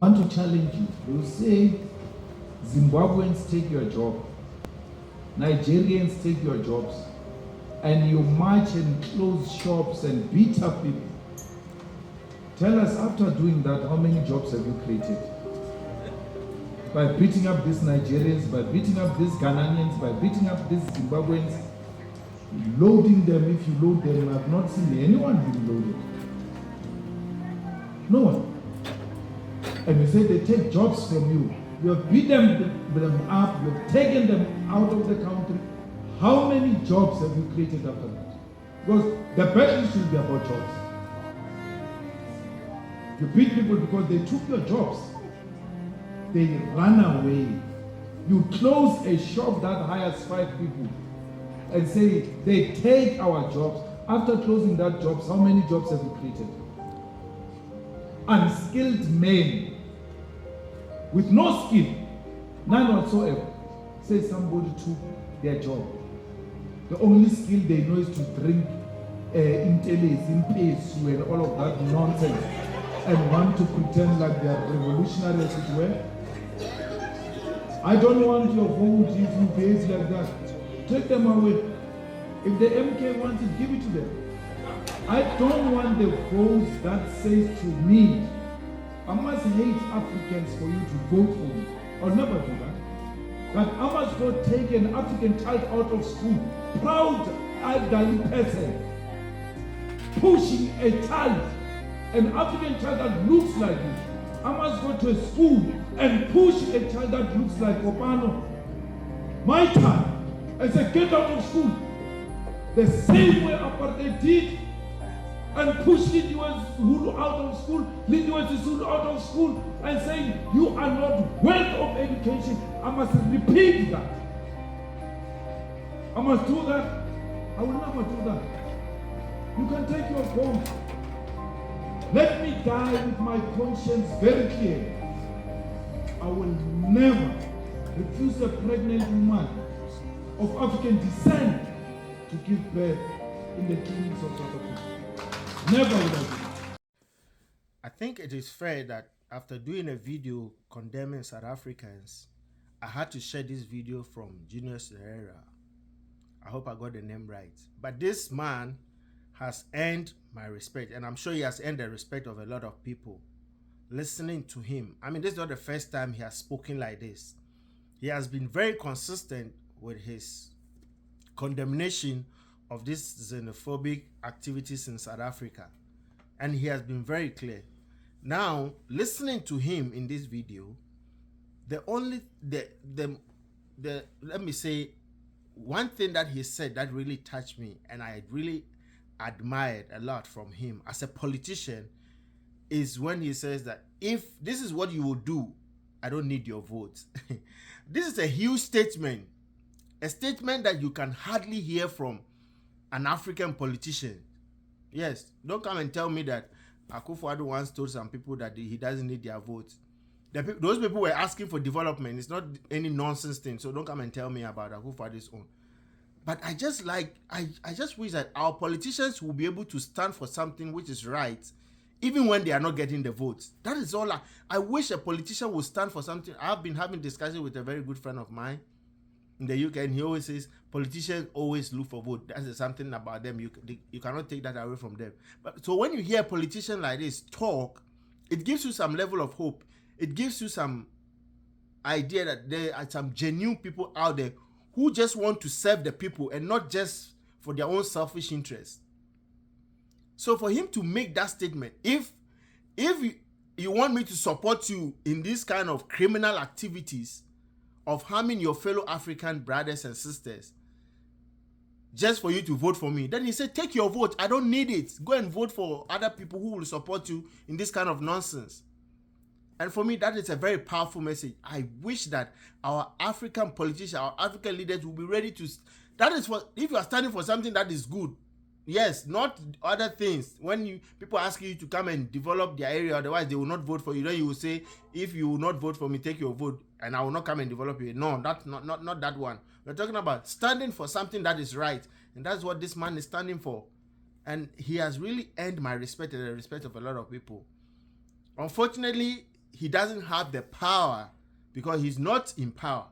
I want to challenge you. You say Zimbabweans take your job, Nigerians take your jobs, and you march and close shops and beat up people. Tell us, after doing that, how many jobs have you created? By beating up these Nigerians, by beating up these Ghanaians, by beating up these Zimbabweans, loading them. If you load them, I have not seen anyone being loaded. No one. And you say they take jobs from you. You have beaten them up, you have taken them out of the country. How many jobs have you created after that? Because the battle should be about jobs. You beat people because they took your jobs. They run away. You close a shop that hires 5 people and say they take our jobs. After closing that jobs, how many jobs have you created? Unskilled men with no skill, none whatsoever. Say somebody took their job. The only skill they know is to drink intellis, impesu, and all of that nonsense, and want to pretend like they are revolutionary as it were. I don't want your vote if you behave like that. Take them away. If the MK wants it, give it to them. I don't want the votes that says to me, I must hate Africans for you to vote for me. I'll never do that. But I must go take an African child out of school, proud elderly person, pushing a child, an African child that looks like you. I must go to a school and push a child that looks like Obano. My child, I said, get out of school. The same way apartheid did, and push Lindiwe Zulu out of school, Lindiwe Zulu out of school, and saying, you are not worth of education. I must repeat that. I must do that. I will never do that. You can take your vote. Let me die with my conscience very clear. I will never refuse a pregnant woman of African descent to give birth in the clinics of South Africa. Never will I do it. I think it is fair that after doing a video condemning South Africans, I had to share this video from Julius Malema. I hope I got the name right. But this man has earned my respect, and I'm sure he has earned the respect of a lot of people listening to him. I mean, this is not the first time he has spoken like this. He has been very consistent with his condemnation of this xenophobic activities in South Africa, and he has been very clear. Now, listening to him in this video, let me say, one thing that he said that really touched me and I really admired a lot from him as a politician is when he says that if this is what you will do, I don't need your votes. This is a huge statement, a statement that you can hardly hear from an African politician. Yes, don't come and tell me that Akufo-Addo once told some people that he doesn't need their votes. Those people were asking for development. It's not any nonsense thing. So don't come and tell me about Akufo-Addo's own. But I just wish that our politicians will be able to stand for something which is right, even when they are not getting the votes. That is all. I wish a politician would stand for something. I've been having discussion with a very good friend of mine in the UK, and he always says politicians always look for vote. That's something about them. You cannot take that away from them. But so when you hear a politician like this talk, it gives you some level of hope. It gives you some idea that there are some genuine people out there who just want to serve the people and not just for their own selfish interests. So for him to make that statement, if you want me to support you in this kind of criminal activities of harming your fellow African brothers and sisters, just for you to vote for me, then he said, take your vote. I don't need it. Go and vote for other people who will support you in this kind of nonsense. And for me, that is a very powerful message. I wish that our African politicians, our African leaders will be ready to, that is what, if you are standing for something that is good, yes, not other things. When people ask you to come and develop their area, otherwise they will not vote for you. Then you will say, if you will not vote for me, take your vote, and I will not come and develop it. No, that's not that one. We're talking about standing for something that is right, and that's what this man is standing for. And he has really earned my respect and the respect of a lot of people. Unfortunately, he doesn't have the power because he's not in power.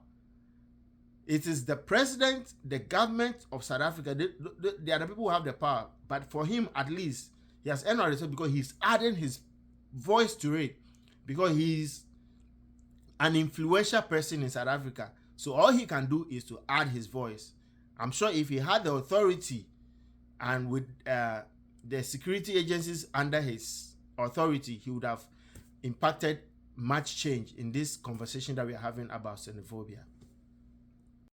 It is the president, the government of South Africa. They are the people who have the power. But for him, at least, he has earned respect because he's adding his voice to it, because he's an influential person in South Africa. So all he can do is to add his voice. I'm sure if he had the authority and with the security agencies under his authority, he would have impacted much change in this conversation that we are having about xenophobia.